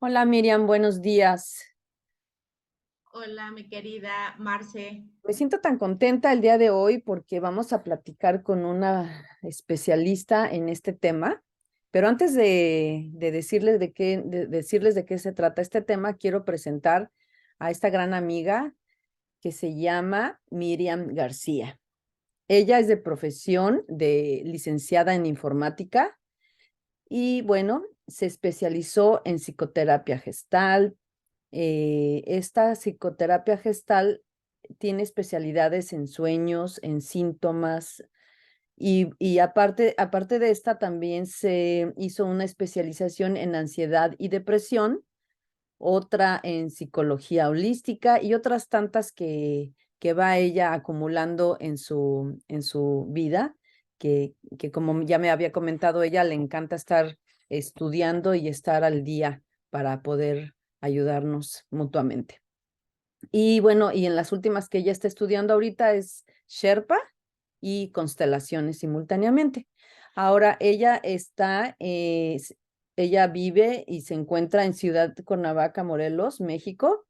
Hola Miriam, buenos días. Hola, mi querida Marce. Me siento tan contenta el día de hoy porque vamos a platicar con una especialista en este tema. Pero antes de decirles decirles de qué se trata este tema, quiero presentar a esta gran amiga que se llama Miriam García. Ella es de profesión de licenciada en informática y bueno, se especializó en psicoterapia gestal. Esta psicoterapia gestal tiene especialidades en sueños, en síntomas y aparte de esta también se hizo una especialización en ansiedad y depresión, otra en psicología holística y otras tantas que va ella acumulando en su vida, que como ya me había comentado ella, le encanta estar estudiando y estar al día para poder ayudarnos mutuamente. Y bueno, y en las últimas que ella está estudiando ahorita es Sherpa y constelaciones simultáneamente. Ahora ella vive y se encuentra en Ciudad de Cuernavaca, Morelos, México.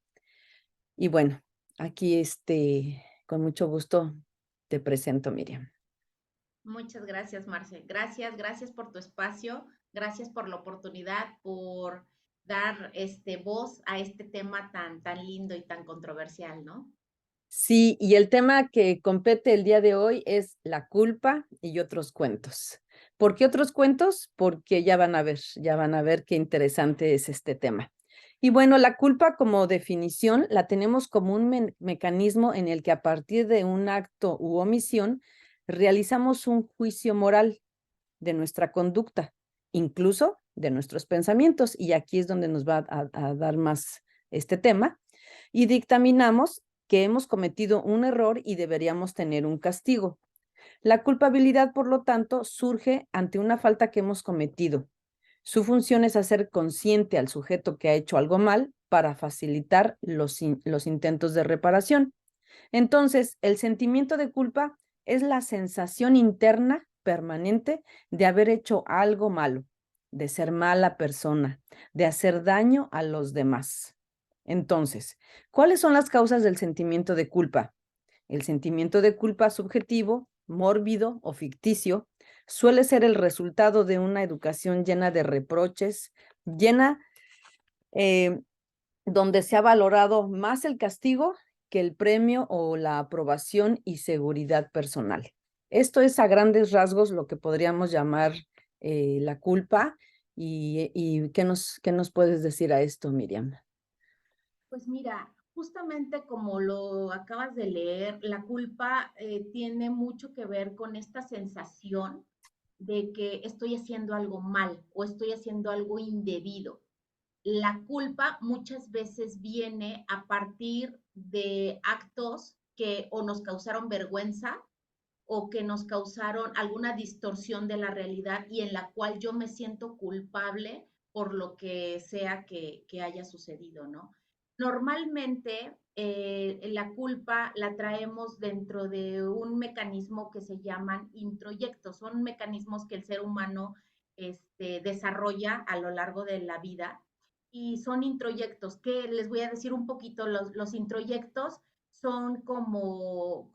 Y bueno, aquí con mucho gusto te presento, Miriam. Muchas gracias, Marce. Gracias por tu espacio, gracias por la oportunidad, por dar voz a este tema tan lindo y tan controversial, ¿no? Sí, y el tema que compete el día de hoy es la culpa y otros cuentos. ¿Por qué otros cuentos? Porque ya van a ver qué interesante es este tema. Y bueno, la culpa como definición la tenemos como un mecanismo en el que a partir de un acto u omisión realizamos un juicio moral de nuestra conducta, incluso de nuestros pensamientos. Y aquí es donde nos va a dar más este tema. Y dictaminamos que hemos cometido un error y deberíamos tener un castigo. La culpabilidad, por lo tanto, surge ante una falta que hemos cometido. Su función es hacer consciente al sujeto que ha hecho algo mal para facilitar los intentos de reparación. Entonces, el sentimiento de culpa es la sensación interna permanente de haber hecho algo malo, de ser mala persona, de hacer daño a los demás. Entonces, ¿cuáles son las causas del sentimiento de culpa? El sentimiento de culpa subjetivo, mórbido o ficticio suele ser el resultado de una educación llena de reproches, llena eh, donde se ha valorado más el castigo que el premio o la aprobación y seguridad personal. Esto es a grandes rasgos lo que podríamos llamar la culpa. ¿Y qué nos puedes decir a esto, Miriam? Pues mira, justamente como lo acabas de leer, la culpa tiene mucho que ver con esta sensación de que estoy haciendo algo mal o estoy haciendo algo indebido. La culpa muchas veces viene a partir de actos que o nos causaron vergüenza o que nos causaron alguna distorsión de la realidad y en la cual yo me siento culpable por lo que sea que haya sucedido, ¿no? Normalmente la culpa la traemos dentro de un mecanismo que se llaman introyectos. Son mecanismos que el ser humano desarrolla a lo largo de la vida y son introyectos, que les voy a decir un poquito, los introyectos son como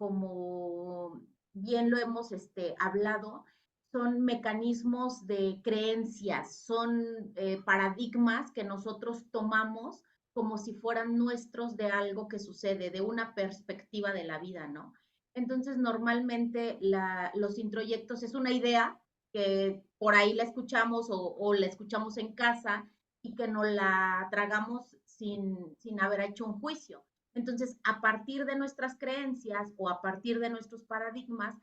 bien lo hemos hablado, son mecanismos de creencias, son paradigmas que nosotros tomamos como si fueran nuestros de algo que sucede, de una perspectiva de la vida, ¿no? Entonces, normalmente los introyectos es una idea que por ahí la escuchamos o la escuchamos en casa y que no la tragamos sin haber hecho un juicio. Entonces, a partir de nuestras creencias o a partir de nuestros paradigmas,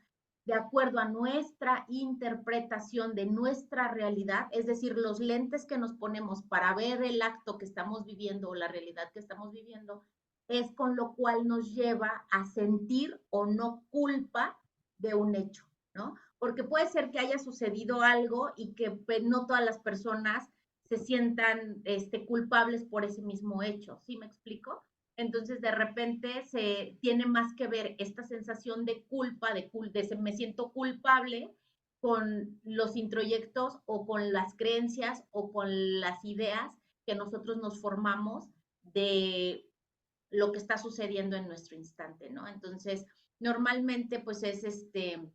de acuerdo a nuestra interpretación de nuestra realidad, es decir, los lentes que nos ponemos para ver el acto que estamos viviendo o la realidad que estamos viviendo, es con lo cual nos lleva a sentir o no culpa de un hecho, ¿no? Porque puede ser que haya sucedido algo y que pues, no todas las personas se sientan culpables por ese mismo hecho, ¿sí me explico? Entonces, de repente se tiene más que ver esta sensación de culpa, me siento culpable con los introyectos o con las creencias o con las ideas que nosotros nos formamos de lo que está sucediendo en nuestro instante, ¿no? Entonces, normalmente, pues es en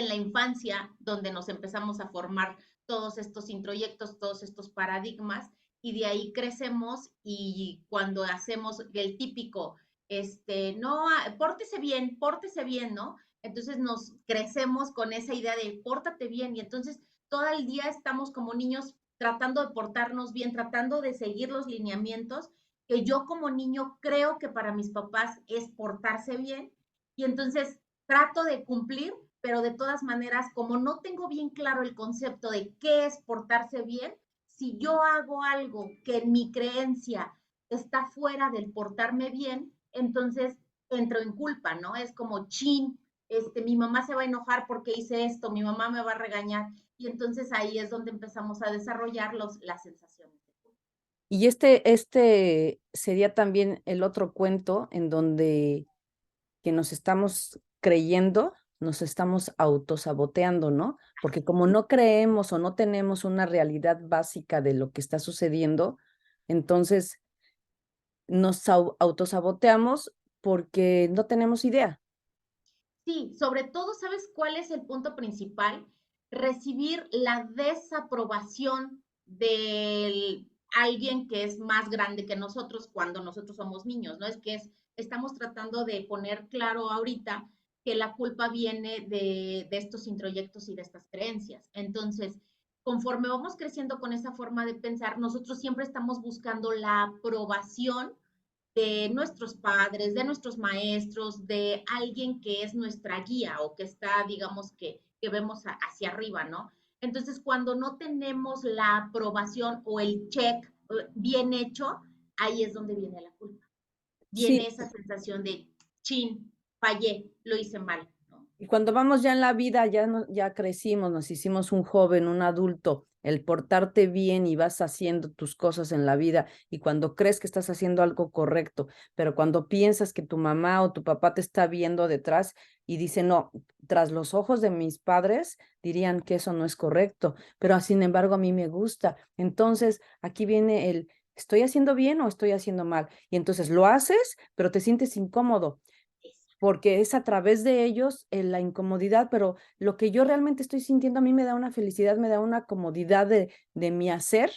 la infancia donde nos empezamos a formar todos estos introyectos, todos estos paradigmas, y de ahí crecemos y cuando hacemos el típico, no, pórtese bien, ¿no? Entonces nos crecemos con esa idea de pórtate bien y entonces todo el día estamos como niños tratando de portarnos bien, tratando de seguir los lineamientos que yo como niño creo que para mis papás es portarse bien y entonces trato de cumplir, pero de todas maneras, como no tengo bien claro el concepto de qué es portarse bien, si yo hago algo que en mi creencia está fuera del portarme bien, entonces entro en culpa, ¿no? Es como, chin, mi mamá se va a enojar porque hice esto, mi mamá me va a regañar, y entonces ahí es donde empezamos a desarrollar las sensaciones de culpa. Y este sería también el otro cuento en donde que nos estamos creyendo, nos estamos autosaboteando, ¿no? Porque como no creemos o no tenemos una realidad básica de lo que está sucediendo, entonces nos autosaboteamos porque no tenemos idea. Sí, sobre todo, ¿sabes cuál es el punto principal? Recibir la desaprobación de alguien que es más grande que nosotros cuando nosotros somos niños, ¿no? Estamos tratando de poner claro ahorita que la culpa viene de estos introyectos y de estas creencias. Entonces, conforme vamos creciendo con esa forma de pensar, nosotros siempre estamos buscando la aprobación de nuestros padres, de nuestros maestros, de alguien que es nuestra guía o que está, digamos, que vemos hacia arriba, ¿no? Entonces, cuando no tenemos la aprobación o el check bien hecho, ahí es donde viene la culpa. Viene Sí, esa sensación de, chin, fallé, lo hice mal, ¿no? y cuando vamos ya en la vida, ya, ya crecimos, nos hicimos un joven, un adulto, el portarte bien y vas haciendo tus cosas en la vida y cuando crees que estás haciendo algo correcto, pero cuando piensas que tu mamá o tu papá te está viendo detrás y dice, no, tras los ojos de mis padres dirían que eso no es correcto, pero sin embargo a mí me gusta. Entonces aquí viene el, ¿estoy haciendo bien o estoy haciendo mal? Y entonces lo haces, pero te sientes incómodo porque es a través de ellos la incomodidad, pero lo que yo realmente estoy sintiendo a mí me da una felicidad, me da una comodidad de mi hacer.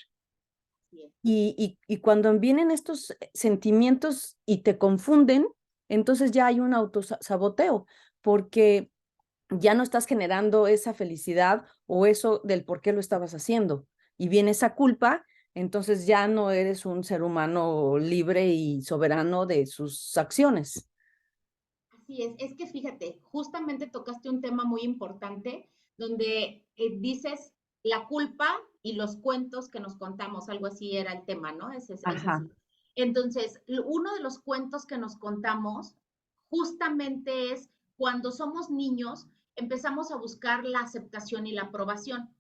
Sí, Y cuando vienen estos sentimientos y te confunden, entonces ya hay un autosaboteo, porque ya no estás generando esa felicidad o eso del por qué lo estabas haciendo. Y viene esa culpa, entonces ya no eres un ser humano libre y soberano de sus acciones. así es que fíjate, justamente tocaste un tema muy importante donde dices la culpa y los cuentos que nos contamos, algo así era el tema, ¿no? Es Ajá. así. Entonces, uno de los cuentos que nos contamos justamente es cuando somos niños, empezamos a buscar la aceptación y la aprobación.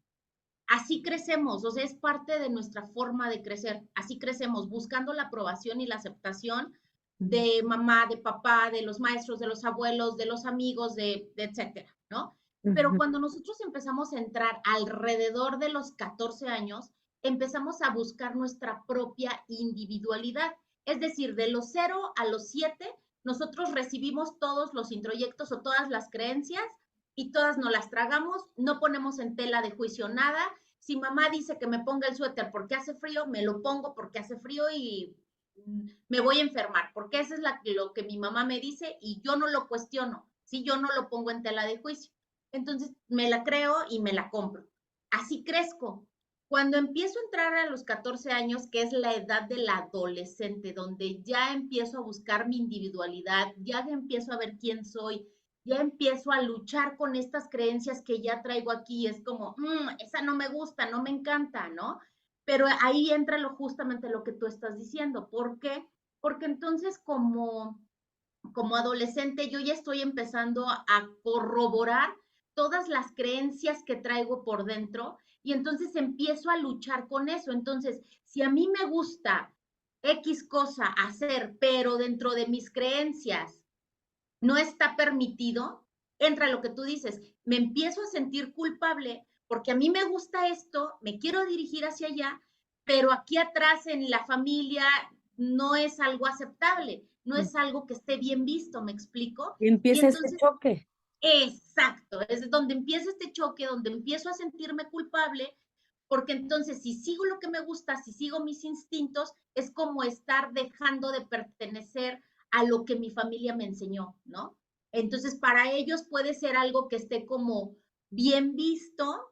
Así crecemos, o sea, es parte de nuestra forma de crecer. Así crecemos, buscando la aprobación y la aceptación de mamá, de papá, de los maestros, de los abuelos, de los amigos, de etcétera, ¿no? Pero Ujú. cuando nosotros empezamos a entrar alrededor de los 14 años, empezamos a buscar nuestra propia individualidad. Es decir, de los 0 a los 7, nosotros recibimos todos los introyectos o todas las creencias y todas nos las tragamos, no ponemos en tela de juicio nada. Si mamá dice que me ponga el suéter porque hace frío, me lo pongo porque hace frío y me voy a enfermar, porque eso es lo que mi mamá me dice y yo no lo cuestiono, si yo no lo pongo en tela de juicio. Entonces me la creo y me la compro. Así crezco. Cuando empiezo a entrar a los 14 años, que es la edad del adolescente, donde ya empiezo a buscar mi individualidad, ya empiezo a ver quién soy, ya empiezo a luchar con estas creencias que ya traigo aquí. Es como, esa no me gusta, no me encanta, ¿no? Pero ahí entra justamente lo que tú estás diciendo. ¿Por qué? Porque entonces como adolescente yo ya estoy empezando a corroborar todas las creencias que traigo por dentro y entonces empiezo a luchar con eso. Entonces, si a mí me gusta X cosa hacer, pero dentro de mis creencias no está permitido, entra lo que tú dices, me empiezo a sentir culpable porque a mí me gusta esto, me quiero dirigir hacia allá, pero aquí atrás en la familia no es algo aceptable, no Mm. es algo que esté bien visto, ¿me explico? Y Y empieza ese entonces, choque. exacto, es donde empieza este choque, donde empiezo a sentirme culpable, porque entonces si sigo lo que me gusta, si sigo mis instintos, es como estar dejando de pertenecer a lo que mi familia me enseñó, ¿no? Entonces, para ellos puede ser algo que esté como bien visto,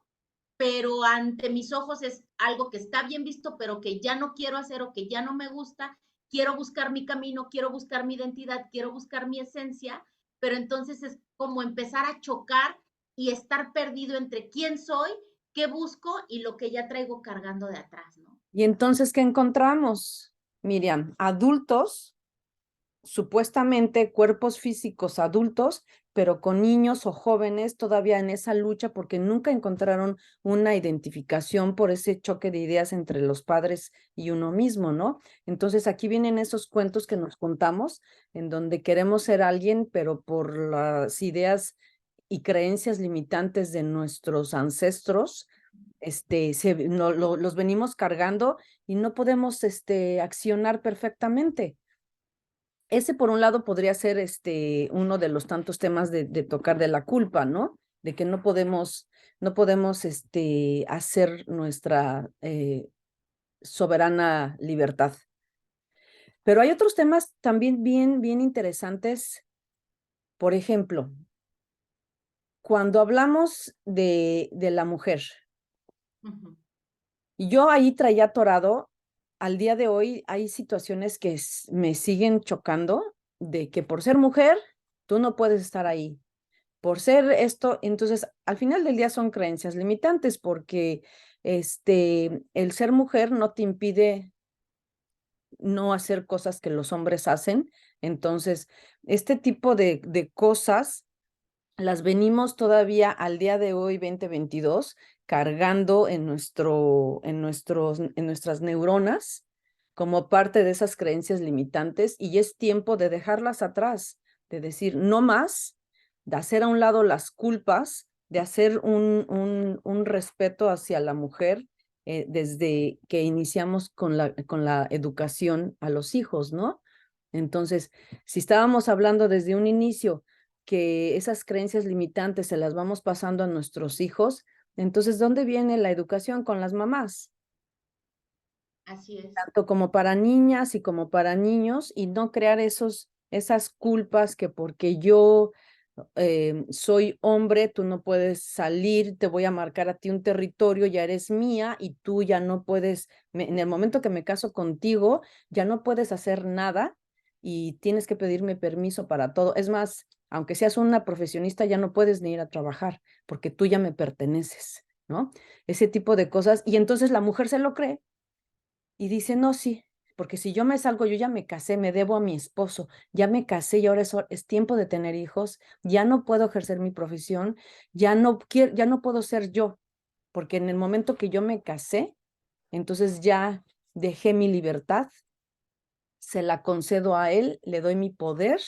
pero ante mis ojos es algo que está bien visto, pero que ya no quiero hacer o que ya no me gusta. Quiero buscar mi camino, quiero buscar mi identidad, quiero buscar mi esencia, pero entonces es como empezar a chocar y estar perdido entre quién soy, qué busco y lo que ya traigo cargando de atrás, ¿no? Y entonces, ¿qué encontramos, Miriam? Adultos, supuestamente cuerpos físicos adultos, pero con niños o jóvenes todavía en esa lucha porque nunca encontraron una identificación por ese choque de ideas entre los padres y uno mismo, ¿no? Entonces aquí vienen esos cuentos que nos contamos, en donde queremos ser alguien, pero por las ideas y creencias limitantes de nuestros ancestros, los venimos cargando y no podemos accionar perfectamente. Ese por un lado podría ser uno de los tantos temas de tocar de la culpa, ¿no? De que no podemos hacer nuestra soberana libertad. Pero hay otros temas también bien, bien interesantes. Por ejemplo, cuando hablamos de la mujer, Ujú. y yo ahí traía atorado, al día de hoy hay situaciones que me siguen chocando, de que por ser mujer, tú no puedes estar ahí. Por ser esto, entonces al final del día son creencias limitantes porque el ser mujer no te impide no hacer cosas que los hombres hacen. Entonces, este tipo de cosas las venimos todavía al día de hoy, 2022, cargando en nuestras neuronas como parte de esas creencias limitantes y es tiempo de dejarlas atrás, de decir no más, de hacer a un lado las culpas, de hacer un respeto hacia la mujer desde que iniciamos con la educación a los hijos, ¿no? Entonces, si estábamos hablando desde un inicio que esas creencias limitantes se las vamos pasando a nuestros hijos, entonces, ¿dónde viene la educación con las mamás? Así es. Tanto como para niñas y como para niños, y no crear esas culpas que porque yo soy hombre, tú no puedes salir, te voy a marcar a ti un territorio, ya eres mía y tú ya no puedes, en el momento que me caso contigo, ya no puedes hacer nada y tienes que pedirme permiso para todo. Es más, aunque seas una profesionista, ya no puedes ni ir a trabajar porque tú ya me perteneces, ¿no? Ese tipo de cosas. Y entonces la mujer se lo cree y dice, no, sí, porque si yo me salgo, yo ya me casé, me debo a mi esposo, ya me casé y ahora es tiempo de tener hijos, ya no puedo ejercer mi profesión, ya no puedo ser yo, porque en el momento que yo me casé, entonces ya dejé mi libertad, se la concedo a él, le doy mi poder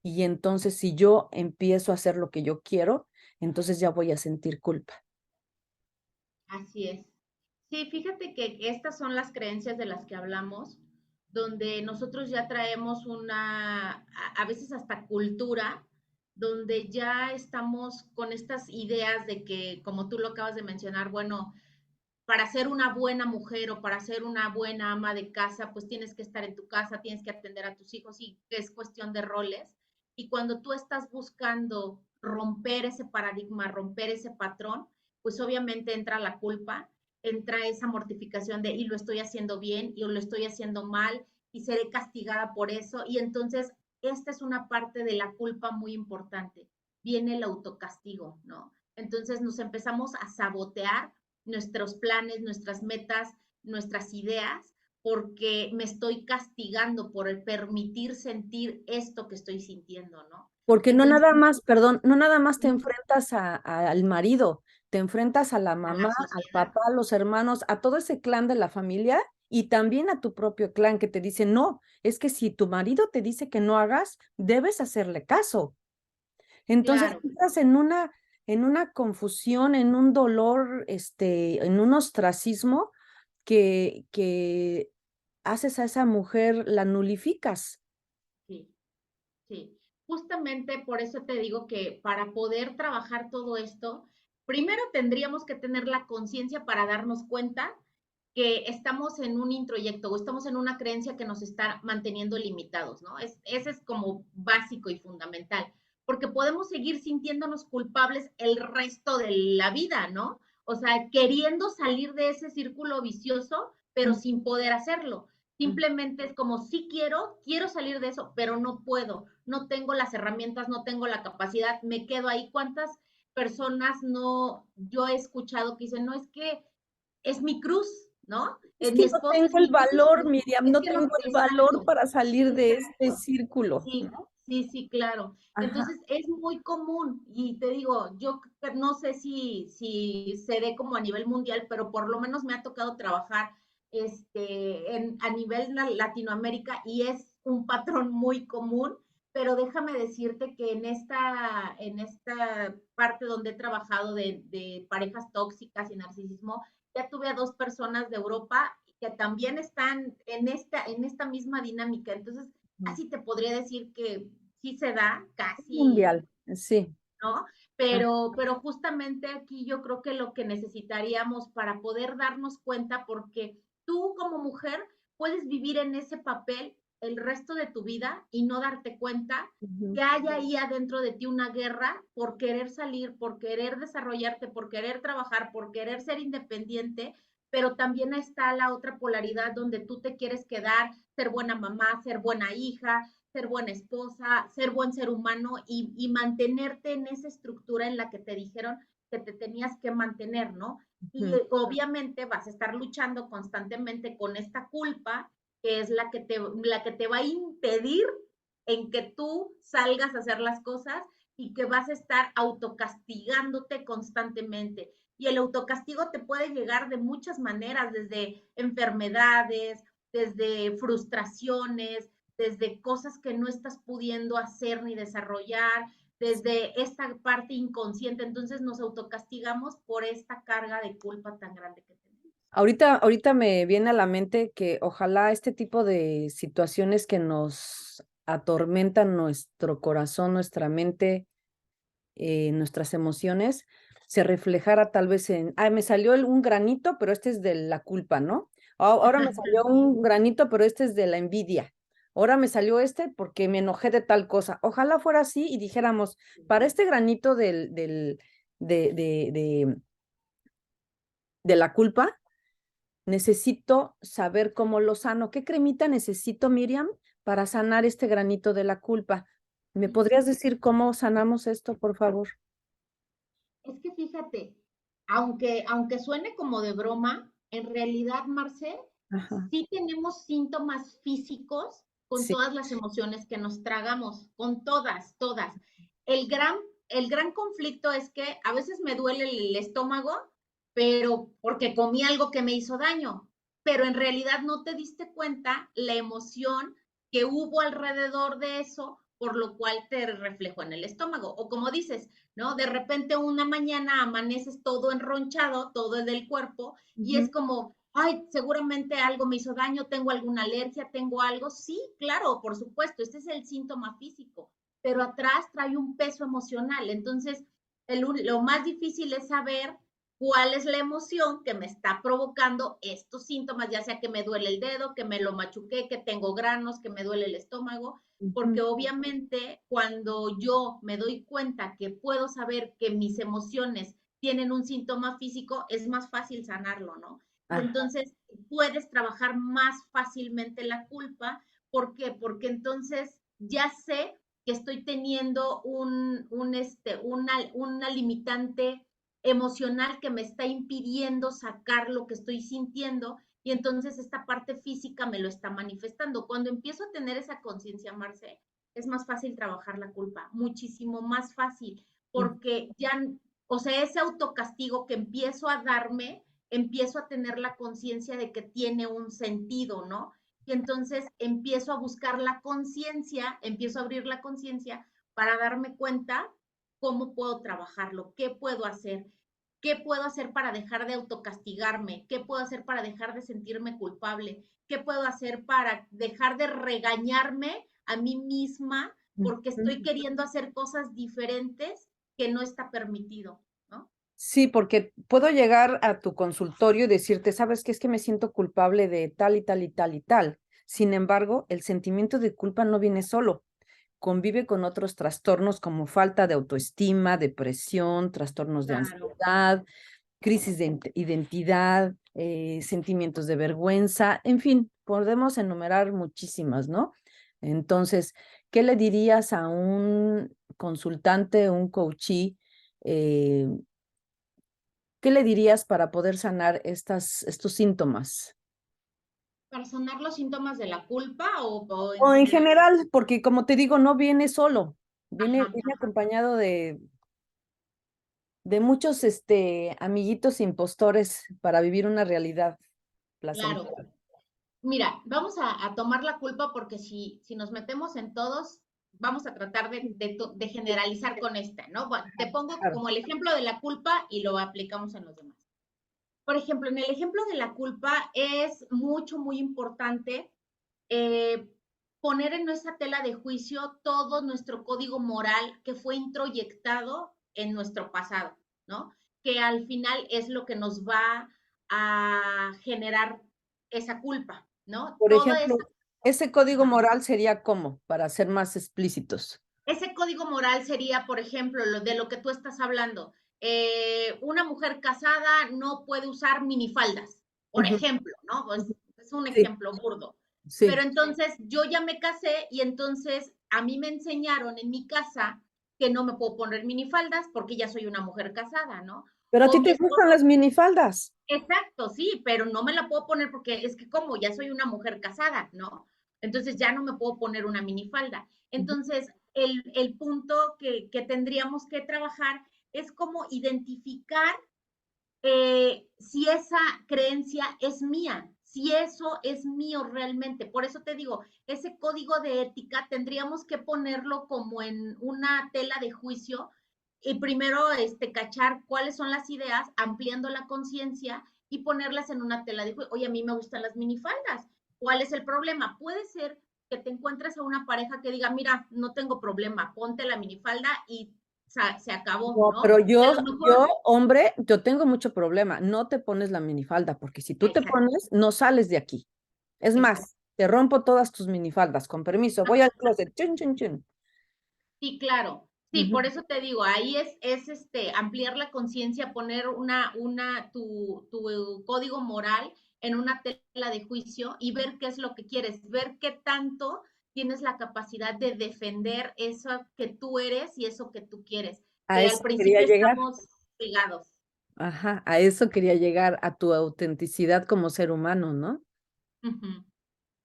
y entonces si yo empiezo a hacer lo que yo quiero, entonces ya voy a sentir culpa. Así es. Sí, fíjate que estas son las creencias de las que hablamos, donde nosotros ya traemos a veces hasta cultura, donde ya estamos con estas ideas de que, como tú lo acabas de mencionar, bueno, para ser una buena mujer o para ser una buena ama de casa, pues tienes que estar en tu casa, tienes que atender a tus hijos y que es cuestión de roles. Y cuando tú estás buscando romper ese paradigma, romper ese patrón, pues obviamente entra la culpa, entra esa mortificación de y lo estoy haciendo bien y lo estoy haciendo mal y seré castigada por eso. Y entonces esta es una parte de la culpa muy importante. Viene el autocastigo, ¿no? Entonces nos empezamos a sabotear nuestros planes, nuestras metas, nuestras ideas, porque me estoy castigando por el permitir sentir esto que estoy sintiendo, ¿no? Porque no Entonces, nada más, perdón, no nada más te enfrentas al marido, te enfrentas a la a la mamá, al sociedad, papá, a los hermanos, a todo ese clan de la familia y también a tu propio clan que te dice, no, es que si tu marido te dice que no hagas, debes hacerle caso. Entonces claro, entras en una confusión, en un dolor, en un ostracismo que haces a esa mujer, la nulificas. Sí, sí. Justamente por eso te digo que para poder trabajar todo esto, primero tendríamos que tener la conciencia para darnos cuenta que estamos en un introyecto o estamos en una creencia que nos está manteniendo limitados, ¿no? Ese es como básico y fundamental, porque podemos seguir sintiéndonos culpables el resto de la vida, ¿no? O sea, queriendo salir de ese círculo vicioso, pero sin poder hacerlo. Simplemente es como, sí quiero salir de eso, pero no puedo, no tengo las herramientas, no tengo la capacidad, me quedo ahí. ¿Cuántas personas no, yo he escuchado que dicen, no, es que es mi cruz, ¿no? Es Mi que no esposo es tengo el mi cruz, valor, Miriam, es no que no, tengo el valor exacto, para salir de este exacto. círculo, Sí, ¿no? sí, sí, claro. Ajá. Entonces es muy común y te digo, yo no sé si se dé como a nivel mundial, pero por lo menos me ha tocado trabajar a nivel Latinoamérica y es un patrón muy común, pero déjame decirte que en esta parte donde he trabajado de parejas tóxicas y narcisismo, ya tuve a 2 personas de Europa que también están en esta misma dinámica. Entonces, así te podría decir que sí se da, casi, Mundial, sí. ¿no? Ah, Pero justamente aquí yo creo que lo que necesitaríamos para poder darnos cuenta, porque tú como mujer puedes vivir en ese papel el resto de tu vida y no darte cuenta ujú, que hay ahí adentro de ti una guerra por querer salir, por querer desarrollarte, por querer trabajar, por querer ser independiente, pero también está la otra polaridad donde tú te quieres quedar, ser buena mamá, ser buena hija, ser buena esposa, ser buen ser humano y mantenerte en esa estructura en la que te dijeron que te tenías que mantener, ¿no? Y ujú. obviamente vas a estar luchando constantemente con esta culpa, que es la que te va a impedir en que tú salgas a hacer las cosas y que vas a estar autocastigándote constantemente. Y el autocastigo te puede llegar de muchas maneras, desde enfermedades, desde frustraciones, desde cosas que no estás pudiendo hacer ni desarrollar, desde esta parte inconsciente. Entonces nos autocastigamos por esta carga de culpa tan grande que tenemos. Ahorita me viene a la mente que ojalá este tipo de situaciones que nos atormentan nuestro corazón, nuestra mente, nuestras emociones, se reflejara tal vez en, ay, me salió un granito, pero este es de la culpa, ¿no? Ahora me salió un granito, pero este es de la envidia. Ahora me salió este porque me enojé de tal cosa. Ojalá fuera así y dijéramos, para este granito de la culpa, necesito saber cómo lo sano. ¿Qué cremita necesito, Miriam, para sanar este granito de la culpa? ¿Me podrías decir cómo sanamos esto, por favor? Es que fíjate, aunque suene como de broma, en realidad, Marce, Ajá, sí tenemos síntomas físicos con sí. todas las emociones que nos tragamos, con todas, todas. El gran, el gran conflicto es que a veces me duele el estómago, pero porque comí algo que me hizo daño, pero en realidad no te diste cuenta la emoción que hubo alrededor de eso, por lo cual te reflejó en el estómago. O como dices, ¿no? De repente una mañana amaneces todo enronchado, todo el del cuerpo, y Ujú. es como, ay, seguramente algo me hizo daño, tengo alguna alergia, tengo algo. Sí, claro, por supuesto, este es el síntoma físico, pero atrás trae un peso emocional. Entonces, lo más difícil es saber cuál es la emoción que me está provocando estos síntomas, ya sea que me duele el dedo, que me lo machuqué, que tengo granos, que me duele el estómago, porque Ujú. obviamente cuando yo me doy cuenta que puedo saber que mis emociones tienen un síntoma físico, es más fácil sanarlo, ¿no? Y Ajá. entonces puedes trabajar más fácilmente la culpa. ¿Por qué? Porque entonces ya sé que estoy teniendo una limitante emocional que me está impidiendo sacar lo que estoy sintiendo y entonces esta parte física me lo está manifestando. Cuando empiezo a tener esa conciencia, Marce, es más fácil trabajar la culpa, muchísimo más fácil, porque ya, o sea, ese autocastigo que empiezo a darme, empiezo a tener la conciencia de que tiene un sentido, ¿no? Y entonces empiezo a buscar la conciencia, empiezo a abrir la conciencia para darme cuenta cómo puedo trabajarlo, qué puedo hacer. ¿Qué puedo hacer para dejar de autocastigarme? ¿Qué puedo hacer para dejar de sentirme culpable? ¿Qué puedo hacer para dejar de regañarme a mí misma porque estoy Ujú. queriendo hacer cosas diferentes que no está permitido, ¿no? Sí, porque puedo llegar a tu consultorio y decirte, ¿sabes qué? Es que me siento culpable de tal y tal y tal y tal. Sin embargo, el sentimiento de culpa no viene solo. Convive con otros trastornos como falta de autoestima, depresión, trastornos de Claro. ansiedad, crisis de identidad, sentimientos de vergüenza, en fin, podemos enumerar muchísimas, ¿no? Entonces, ¿qué le dirías a un consultante, un coachee? eh, ¿Qué le dirías para poder sanar estos síntomas? Para sanar los síntomas de la culpa o en O en general. general, porque como te digo, no viene solo, Ajá, viene ajá, acompañado de muchos amiguitos impostores para vivir una realidad claro. placentera. Mira, vamos a tomar la culpa porque si nos metemos en todos, vamos a tratar de generalizar con esta, ¿no? Bueno, te pongo Claro. como el ejemplo de la culpa y lo aplicamos en los demás. Por ejemplo, en el ejemplo de la culpa es muy importante eh, poner en nuestra tela de juicio todo nuestro código moral que fue introyectado en nuestro pasado, ¿no? Que al final es lo que nos va a generar esa culpa, ¿no? Por Toda esa, ejemplo, ese código moral sería ¿cómo? Para ser más explícitos. ese código moral sería, por ejemplo, de lo que tú estás hablando. Una mujer casada no puede usar minifaldas, por Ujú, ejemplo, ¿no? Pues ujú. es un Sí, ejemplo burdo. Pero sí. entonces yo ya me casé y entonces a mí me enseñaron en mi casa que no me puedo poner minifaldas porque ya soy una mujer casada, ¿no? Pero a O ti mi te gustan esposo, las minifaldas. exacto, sí, pero no me la puedo poner porque es que como ya soy una mujer casada, ¿no? Entonces ya no me puedo poner una minifalda. Ujú. Entonces, el punto que tendríamos que trabajar es como identificar si esa creencia es mía, si eso es mío realmente. Por eso te digo, ese código de ética tendríamos que ponerlo como en una tela de juicio y primero cachar cuáles son las ideas, ampliando la conciencia y ponerlas en una tela de juicio. Oye, a mí me gustan las minifaldas. ¿Cuál es el problema? Puede ser que te encuentres a una pareja que diga, mira, no tengo problema, ponte la minifalda y se acabó, No, ¿no? pero Y a lo yo, mejor, hombre, yo tengo mucho problema. No te pones la minifalda, porque si tú te exacto, pones, no sales de aquí. Es exacto. más, te rompo todas tus minifaldas. Con permiso, voy al closet. Chun, chun, chun. Sí, claro. Sí, Ujú. por eso te digo, ahí es ampliar la conciencia, poner tu código moral en una tela de juicio y ver qué es lo que quieres, ver qué tanto tienes la capacidad de defender eso que tú eres y eso que tú quieres, A que al eso quería principio llegar. estamos pegados. Ajá, a eso quería llegar, a tu autenticidad como ser humano, ¿no? Ujú.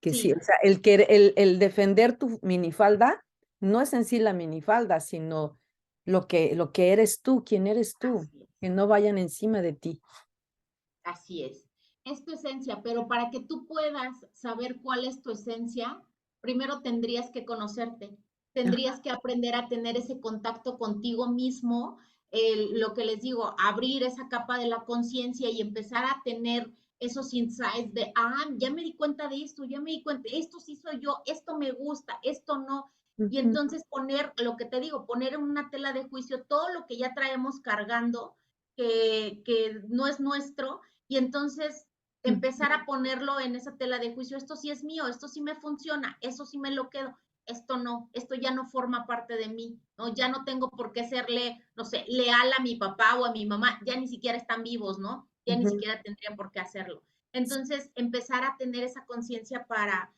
Que sí, o Sí, sea, el defender tu minifalda no es en sí la minifalda, sino lo que eres tú, quién eres tú, así es. que no vayan encima de ti. Así es tu esencia, pero para que tú puedas saber cuál es tu esencia, primero tendrías que conocerte, Ajá. tendrías que aprender a tener ese contacto contigo mismo, lo que les digo, abrir esa capa de la conciencia y empezar a tener esos insights de, ya me di cuenta de esto, ya me di cuenta, esto sí soy yo, esto me gusta, esto no. Y Ujú, entonces poner, lo que te digo, poner en una tela de juicio todo lo que ya traemos cargando, que no es nuestro, y entonces ujú. empezar a ponerlo en esa tela de juicio, esto sí es mío, esto sí me funciona, eso sí me lo quedo, esto no, esto ya no forma parte de mí, ¿no? Ya no tengo por qué serle, no sé, leal a mi papá o a mi mamá, ya ni siquiera están vivos, ¿no? Ya ni Ujú. siquiera tendría por qué hacerlo. Entonces, empezar a tener esa conciencia para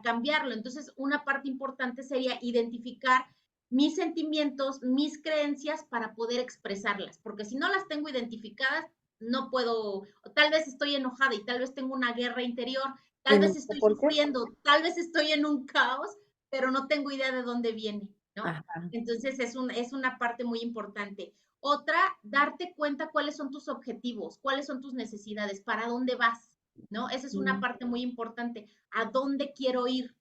cambiarlo. Entonces, una parte importante sería identificar mis sentimientos, mis creencias para poder expresarlas, porque si no las tengo identificadas, no puedo, tal vez estoy enojada y tal vez tengo una guerra interior, Y tal no vez sé estoy por qué. sufriendo, tal vez estoy en un caos, pero no tengo idea de dónde viene, ¿no? Ajá. Entonces es una parte muy importante. Otra, darte cuenta cuáles son tus objetivos, cuáles son tus necesidades, para dónde vas, ¿no? Esa es una Mm, parte muy importante. ¿A dónde quiero ir?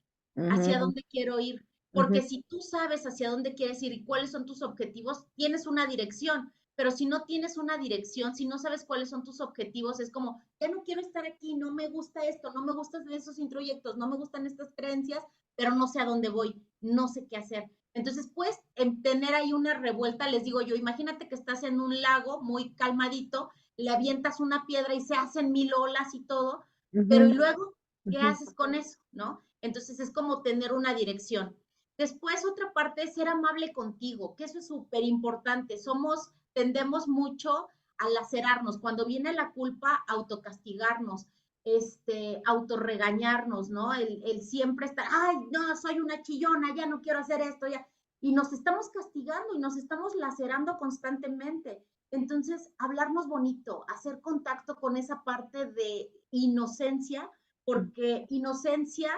¿Hacia ujú, dónde quiero ir? ujú. Porque si tú sabes hacia dónde quieres ir y cuáles son tus objetivos, tienes una dirección. pero si no tienes una dirección, si no sabes cuáles son tus objetivos, es como, ya no quiero estar aquí, no me gusta esto, no me gustan esos introyectos, no me gustan estas creencias, pero no sé a dónde voy, no sé qué hacer. Entonces, pues, en tener ahí una revuelta, les digo yo, imagínate que estás en un lago muy calmadito, le avientas una piedra y se hacen mil olas y todo, pero y Ujú, luego, ¿qué ujú, haces con eso? ¿No? Entonces es como tener una dirección. Después, otra parte es ser amable contigo, que eso es súper importante. Tendemos mucho a lacerarnos. Cuando viene la culpa, autocastigarnos, autorregañarnos, ¿no? El siempre estar, ay, no, soy una chillona, ya no quiero hacer esto, ya. Y nos estamos castigando y nos estamos lacerando constantemente. Entonces, hablarnos bonito, hacer contacto con esa parte de inocencia, porque inocencia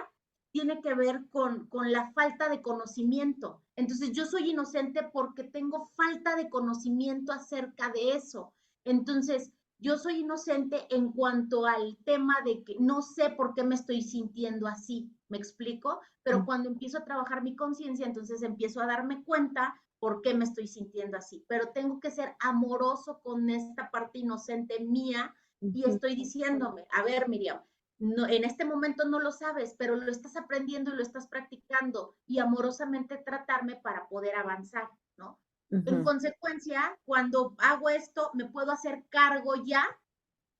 tiene que ver con la falta de conocimiento. Entonces yo soy inocente porque tengo falta de conocimiento acerca de eso. Entonces yo soy inocente en cuanto al tema de que no sé por qué me estoy sintiendo así, ¿me explico? Pero cuando empiezo a trabajar mi conciencia, entonces empiezo a darme cuenta por qué me estoy sintiendo así. Pero tengo que ser amoroso con esta parte inocente mía y ujú, estoy diciéndome, a ver, Miriam, no, en este momento no lo sabes, pero lo estás aprendiendo y lo estás practicando y amorosamente tratarme para poder avanzar, ¿no? En ujú. consecuencia, cuando hago esto, me puedo hacer cargo ya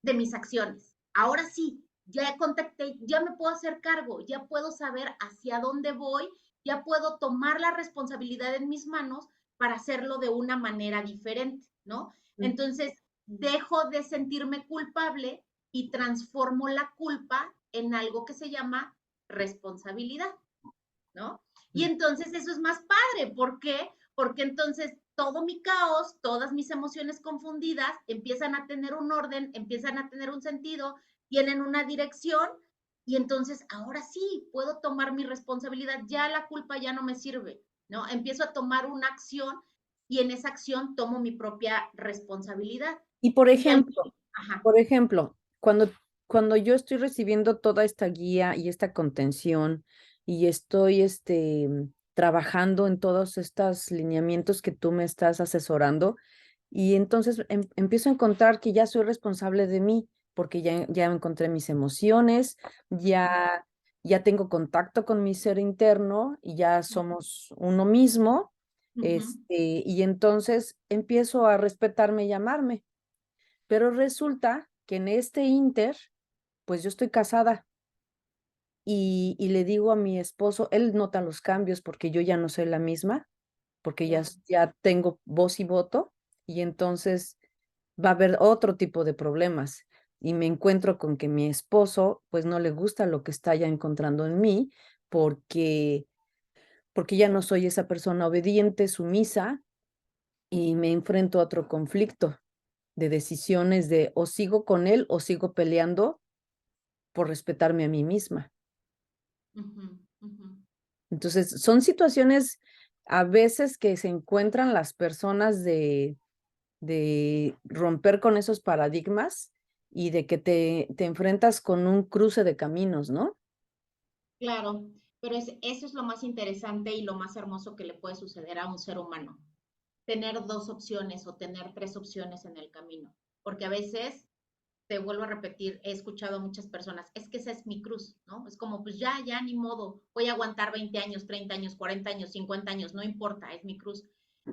de mis acciones. Ahora sí, ya contacté, ya me puedo hacer cargo, ya puedo saber hacia dónde voy, ya puedo tomar la responsabilidad en mis manos para hacerlo de una manera diferente, ¿no? Entonces, dejo de sentirme culpable y transformo la culpa en algo que se llama responsabilidad, ¿no? Y entonces eso es más padre, ¿por qué? Porque entonces todo mi caos, todas mis emociones confundidas empiezan a tener un orden, empiezan a tener un sentido, tienen una dirección y entonces ahora sí puedo tomar mi responsabilidad, ya la culpa ya no me sirve, ¿no? Empiezo a tomar una acción y en esa acción tomo mi propia responsabilidad. Y Y al, ajá, por ejemplo, cuando yo estoy recibiendo toda esta guía y esta contención y estoy trabajando en todos estos lineamientos que tú me estás asesorando, y entonces empiezo a encontrar que ya soy responsable de mí, porque ya encontré mis emociones, ya, ya tengo contacto con mi ser interno y ya somos uno mismo, uh -huh. y entonces empiezo a respetarme y amarme. Pero resulta que en este inter, pues yo estoy casada y le digo a mi esposo, él nota los cambios porque yo ya no soy la misma, porque Claro. ya tengo voz y voto y entonces va a haber otro tipo de problemas. Y me encuentro con que mi esposo, pues no le gusta lo que está ya encontrando en mí porque, porque ya no soy esa persona obediente, sumisa y me enfrento a otro conflicto de decisiones de o sigo con él o sigo peleando por respetarme a mí misma. Uh -huh, uh -huh. Entonces, son situaciones a veces que se encuentran las personas de romper con esos paradigmas y de que te enfrentas con un cruce de caminos, ¿no? Claro, pero eso es lo más interesante y lo más hermoso que le puede suceder a un ser humano, tener dos opciones o tener tres opciones en el camino, porque a veces, te vuelvo a repetir, he escuchado a muchas personas, es que esa es mi cruz, ¿no? Es como, pues ya, ya, ni modo, voy a aguantar 20 años, 30 años, 40 años, 50 años, no importa, es mi cruz.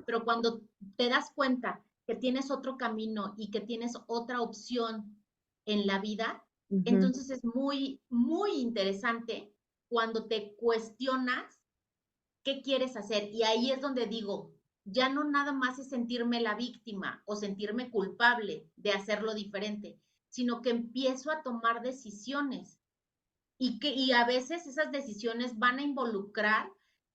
Pero cuando te das cuenta que tienes otro camino y que tienes otra opción en la vida, Ujú, entonces es muy, muy interesante cuando te cuestionas qué quieres hacer. Y ahí es donde digo, ya no nada más es sentirme la víctima o sentirme culpable de hacerlo diferente, sino que empiezo a tomar decisiones y a veces esas decisiones van a involucrar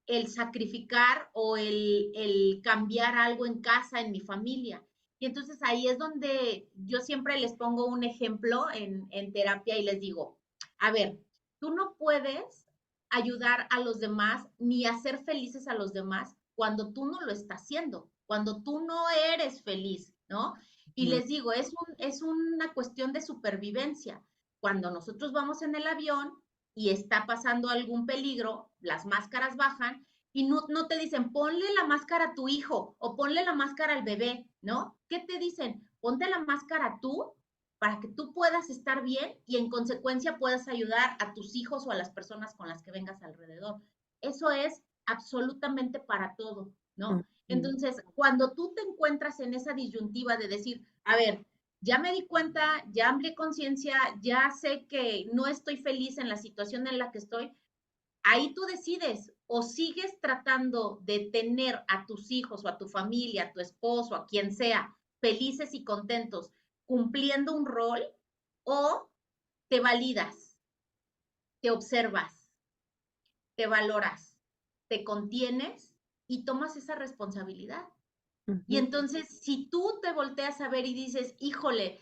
el sacrificar o el cambiar algo en casa, en mi familia. Y entonces ahí es donde yo siempre les pongo un ejemplo en terapia y les digo, a ver, tú no puedes ayudar a los demás ni hacer felices a los demás cuando tú no lo estás haciendo, cuando tú no eres feliz, ¿no? Y ujú, les digo, es una cuestión de supervivencia. Cuando nosotros vamos en el avión y está pasando algún peligro, las máscaras bajan y no te dicen, ponle la máscara a tu hijo o ponle la máscara al bebé. ¿no? ¿Qué te dicen? Ponte la máscara tú para que tú puedas estar bien y en consecuencia puedas ayudar a tus hijos o a las personas con las que vengas alrededor. Eso es absolutamente para todo, ¿no? Ujú, Entonces, cuando tú te encuentras en esa disyuntiva de decir, a ver, ya me di cuenta, ya amplié conciencia, ya sé que no estoy feliz en la situación en la que estoy, ahí tú decides o sigues tratando de tener a tus hijos o a tu familia, a tu esposo, a quien sea, felices y contentos, cumpliendo un rol, o te validas, te observas, te valoras, te contienes y tomas esa responsabilidad. Y ujú, entonces, si tú te volteas a ver y dices, híjole,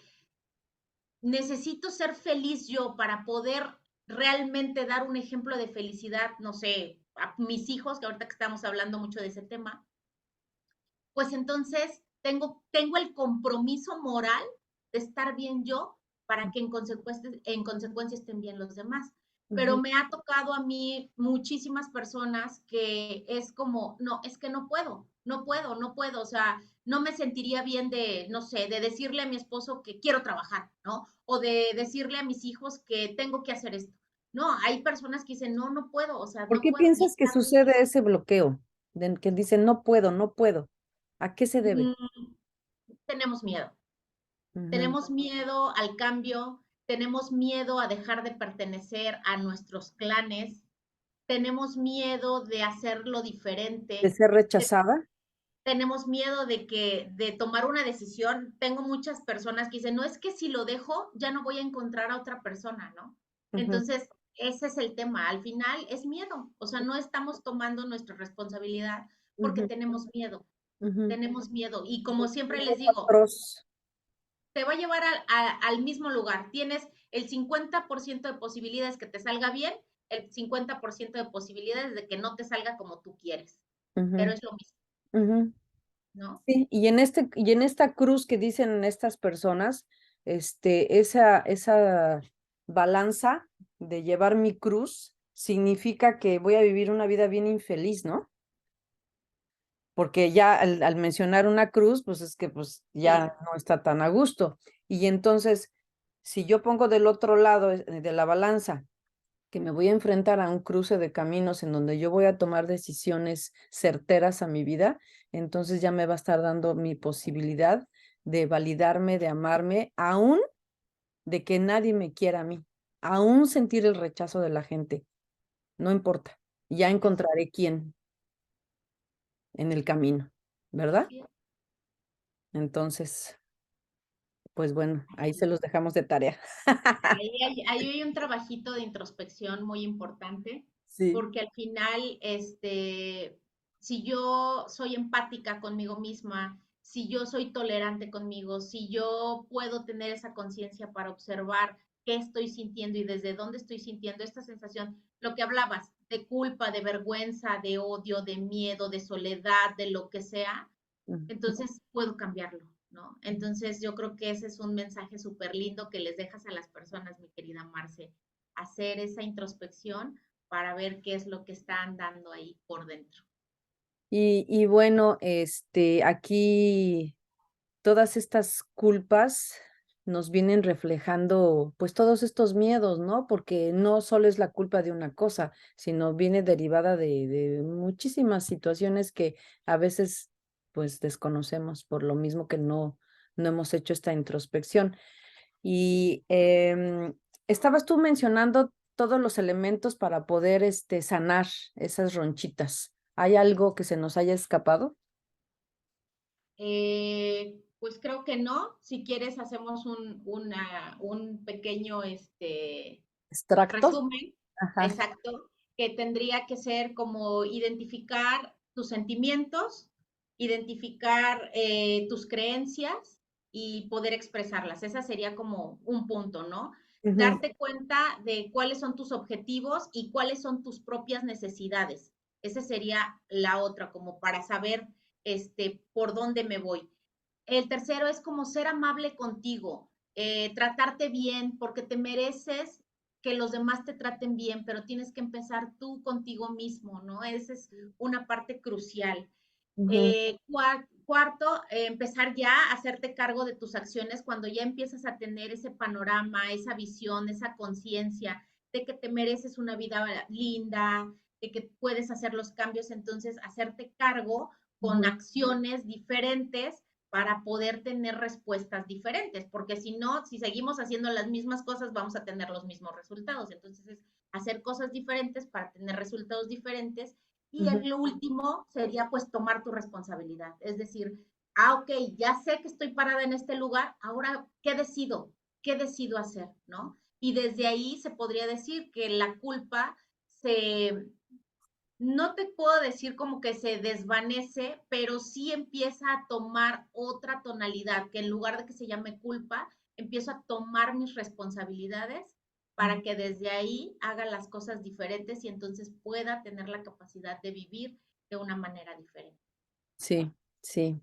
necesito ser feliz yo para poder realmente dar un ejemplo de felicidad, no sé, a mis hijos, que ahorita que estamos hablando mucho de ese tema, pues entonces tengo el compromiso moral de estar bien yo para que en consecuencia estén bien los demás. Pero ujú. me ha tocado a mí muchísimas personas que es como, no, es que no puedo, no puedo, no puedo, o sea, no me sentiría bien de, no sé, de decirle a mi esposo que quiero trabajar, ¿no? O de decirle a mis hijos que tengo que hacer esto. No, hay personas que dicen, no, no puedo, o sea, ¿Por no qué puedo. Y piensas que está bien. sucede ese bloqueo? De que dicen, no puedo, no puedo. ¿A qué se debe? Mm, tenemos miedo. Ujú. Tenemos miedo al cambio, tenemos miedo a dejar de pertenecer a nuestros clanes, tenemos miedo de hacerlo ¿De diferente, ser rechazada? tenemos miedo de tomar una decisión. Tengo muchas personas que dicen, no es que si lo dejo, ya no voy a encontrar a otra persona, ¿no? Ujú, Entonces, ese es el tema. Al final es miedo. O sea, no estamos tomando nuestra responsabilidad porque ujú, tenemos miedo. ujú. Tenemos miedo. Y Y como siempre les esa digo, pros. te va a llevar al mismo lugar. Tienes el 50% de posibilidades que te salga bien, el 50% de posibilidades de que no te salga como tú quieres, pero Ujú, es lo mismo, ujú. ¿no? Sí, y en esta cruz que dicen estas personas, esa balanza de llevar mi cruz significa que voy a vivir una vida bien infeliz, ¿no? Porque ya al mencionar una cruz, pues es que pues Sí, ya no está tan a gusto. Y entonces, si yo pongo del otro lado de la balanza, que me voy a enfrentar a un cruce de caminos en donde yo voy a tomar decisiones certeras a mi vida, entonces ya me va a estar dando mi posibilidad de validarme, de amarme, aún de que nadie me quiera a mí, aún sentir el rechazo de la gente, no importa, ya así, encontraré quién en el camino, ¿verdad? así es. Entonces, pues bueno, ahí se Ahí, los dejamos de tarea. ahí hay un trabajito de introspección muy importante, Sí. porque al final, si yo soy empática conmigo misma, si yo soy tolerante conmigo, si yo puedo tener esa conciencia para observar qué estoy sintiendo y desde dónde estoy sintiendo esta sensación, lo que hablabas de culpa, de vergüenza, de odio, de miedo, de soledad, de lo que sea, Ujú. entonces puedo cambiarlo, ¿no? Entonces yo creo que ese es un mensaje súper lindo que les dejas a las personas, mi querida Marce, hacer esa introspección para ver qué es lo que están dando ahí por dentro. Y bueno, aquí todas estas culpas nos vienen reflejando pues todos estos miedos, ¿no? Porque no solo es la culpa de una cosa, sino viene derivada de muchísimas situaciones que a veces pues desconocemos por lo mismo que no hemos hecho esta introspección. Y estabas tú mencionando todos los elementos para poder sanar esas ronchitas. ¿Hay algo que se nos haya escapado? Pues creo que no. Si quieres, hacemos un pequeño ¿Extracto? resumen, Ajá. exacto, que tendría que ser como identificar tus sentimientos, identificar tus creencias y poder expresarlas. Esa sería como un punto, ¿no? Ujú. Darte cuenta de cuáles son tus objetivos y cuáles son tus propias necesidades. Esa sería la otra, como para saber por dónde me voy. El tercero es como ser amable contigo, tratarte bien, porque te mereces que los demás te traten bien, pero tienes que empezar tú contigo mismo, ¿no? Esa es una parte crucial. Ujú. Cuarto, empezar ya a hacerte cargo de tus acciones cuando ya empiezas a tener ese panorama, esa visión, esa conciencia de que te mereces una vida linda, de que puedes hacer los cambios, entonces hacerte cargo con Ujú. acciones diferentes para poder tener respuestas diferentes, porque si no, si seguimos haciendo las mismas cosas, vamos a tener los mismos resultados. Entonces es hacer cosas diferentes para tener resultados diferentes. Y Ujú. el último sería pues tomar tu responsabilidad, es decir, ok, ya sé que estoy parada en este lugar, ahora, ¿qué decido? ¿Qué decido hacer? ¿No? Y desde ahí se podría decir que la culpa se, no te puedo decir como que se desvanece, pero sí empieza a tomar otra tonalidad, que en lugar de que se llame culpa, empiezo a tomar mis responsabilidades para que desde ahí haga las cosas diferentes y entonces pueda tener la capacidad de vivir de una manera diferente. Sí, sí.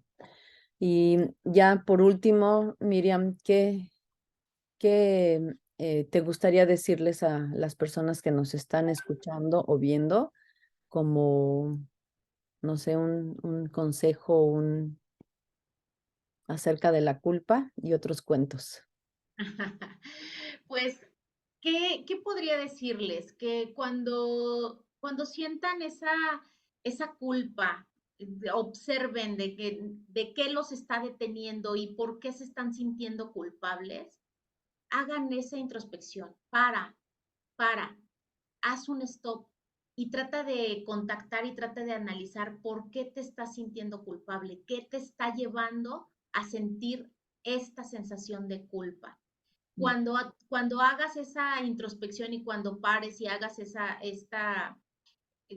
Y ya por último, Miriam, ¿qué te gustaría decirles a las personas que nos están escuchando o viendo como, no sé, un consejo acerca de la culpa y otros cuentos? Pues, ¿qué podría decirles? Que cuando sientan esa culpa, observen de qué los está deteniendo y por qué se están sintiendo culpables, hagan esa introspección. Para, haz un stop y trata de contactar y trata de analizar por qué te estás sintiendo culpable, qué te está llevando a sentir esta sensación de culpa. Cuando hagas esa introspección y cuando pares y hagas esta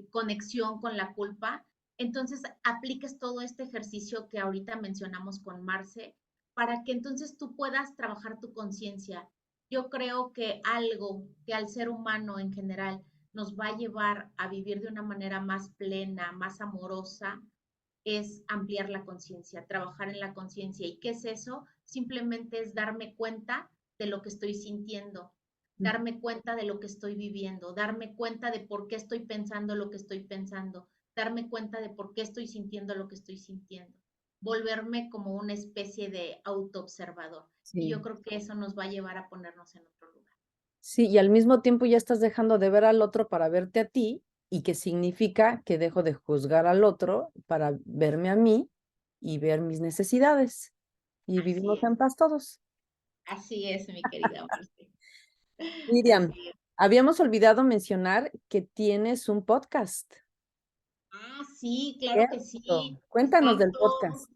conexión con la culpa, entonces apliques todo este ejercicio que ahorita mencionamos con Marce para que entonces tú puedas trabajar tu conciencia. Yo creo que algo que al ser humano en general nos va a llevar a vivir de una manera más plena, más amorosa, es ampliar la conciencia, trabajar en la conciencia. ¿Y qué es eso? Simplemente es darme cuenta de lo que estoy sintiendo, darme cuenta de lo que estoy viviendo, darme cuenta de por qué estoy pensando lo que estoy pensando, darme cuenta de por qué estoy sintiendo lo que estoy sintiendo, volverme como una especie de autoobservador. Y yo Sí. creo que eso nos va a llevar a ponernos en otro lugar. Sí, y al mismo tiempo ya estás dejando de ver al otro para verte a ti, y que significa que dejo de juzgar al otro para verme a mí y ver mis necesidades. Y vivimos en paz todos. Así es, mi querida Marce. Miriam, Así es. habíamos olvidado mencionar que tienes un podcast. Sí, claro que Cierto. sí. Cuéntanos del podcast.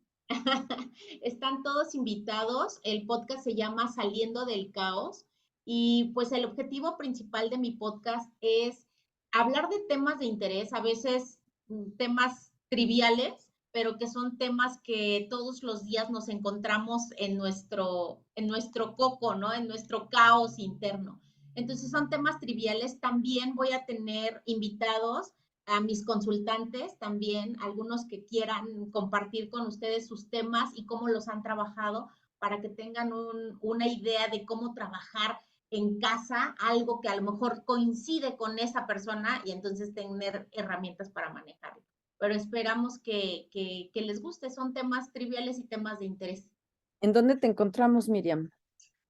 Están todos invitados. El podcast se llama Saliendo del Caos y pues el objetivo principal de mi podcast es hablar de temas de interés, a veces temas triviales, pero que son temas que todos los días nos encontramos en nuestro coco, ¿no? En nuestro caos interno. Entonces son temas triviales. También voy a tener invitados a mis consultantes también, algunos que quieran compartir con ustedes sus temas y cómo los han trabajado para que tengan una idea de cómo trabajar en casa, algo que a lo mejor coincide con esa persona y entonces tener herramientas para manejarlo. Pero esperamos que les guste, son temas triviales y temas de interés. ¿En dónde te encontramos, Miriam?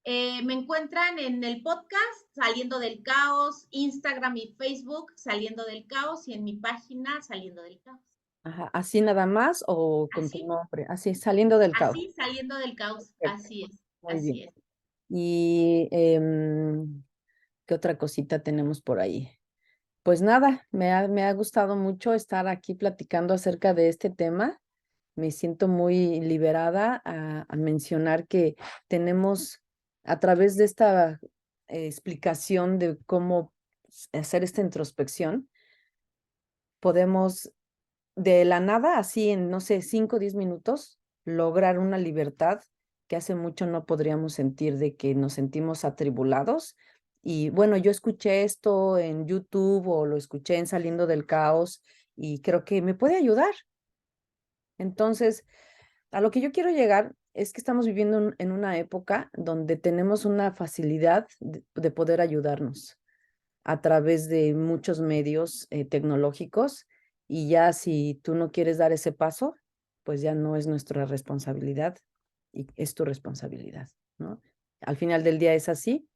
Me encuentran en el podcast Saliendo del Caos, Instagram y Facebook Saliendo del Caos y en mi página Saliendo del Caos. Ajá, ¿así nada más o con tu Así, nombre? Así, saliendo del caos. así Saliendo del Caos, Perfecto, así es, muy así bien. es. Y ¿qué otra cosita tenemos por ahí? Pues nada, me ha gustado mucho estar aquí platicando acerca de este tema. Me siento muy liberada a mencionar que tenemos, a través de esta explicación de cómo hacer esta introspección, podemos de la nada, así en, no sé, 5 o 10 minutos, lograr una libertad que hace mucho no podríamos sentir, de que nos sentimos atribulados. Y bueno, yo escuché esto en YouTube o lo escuché en Saliendo del Caos y creo que me puede ayudar. Entonces, a lo que yo quiero llegar es que estamos viviendo en una época donde tenemos una facilidad de poder ayudarnos a través de muchos medios tecnológicos, y ya si tú no quieres dar ese paso, pues ya no es nuestra responsabilidad y es tu responsabilidad, ¿no? Al final del día es así,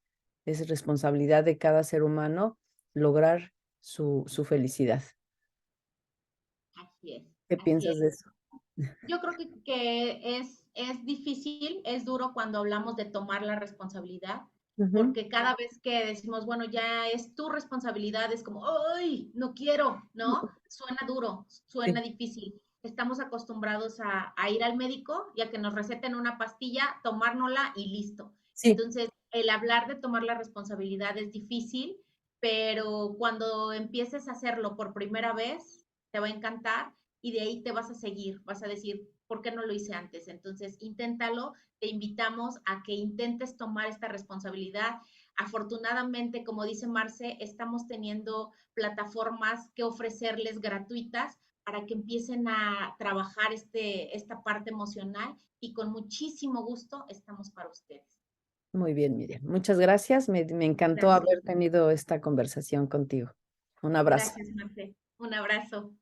es responsabilidad de cada ser humano lograr su felicidad. Así es, ¿Qué así piensas es. de eso? Yo creo que es difícil, es duro cuando hablamos de tomar la responsabilidad, Ujú. porque cada vez que decimos, bueno, ya es tu responsabilidad, es como, ¡ay! No quiero, ¿no? Suena duro, suena Sí, difícil. Estamos acostumbrados a ir al médico y a que nos receten una pastilla, tomárnosla y listo. sí, Entonces, el hablar de tomar la responsabilidad es difícil, pero cuando empieces a hacerlo por primera vez, te va a encantar y de ahí te vas a seguir, vas a decir, ¿por qué no lo hice antes? Entonces, inténtalo, te invitamos a que intentes tomar esta responsabilidad. Afortunadamente, como dice Marce, estamos teniendo plataformas que ofrecerles gratuitas para que empiecen a trabajar esta parte emocional y con muchísimo gusto estamos para ustedes. muy bien, Miriam. Muchas gracias. Me encantó Gracias. haber tenido esta conversación contigo. Un abrazo. Gracias, Marce. Un abrazo.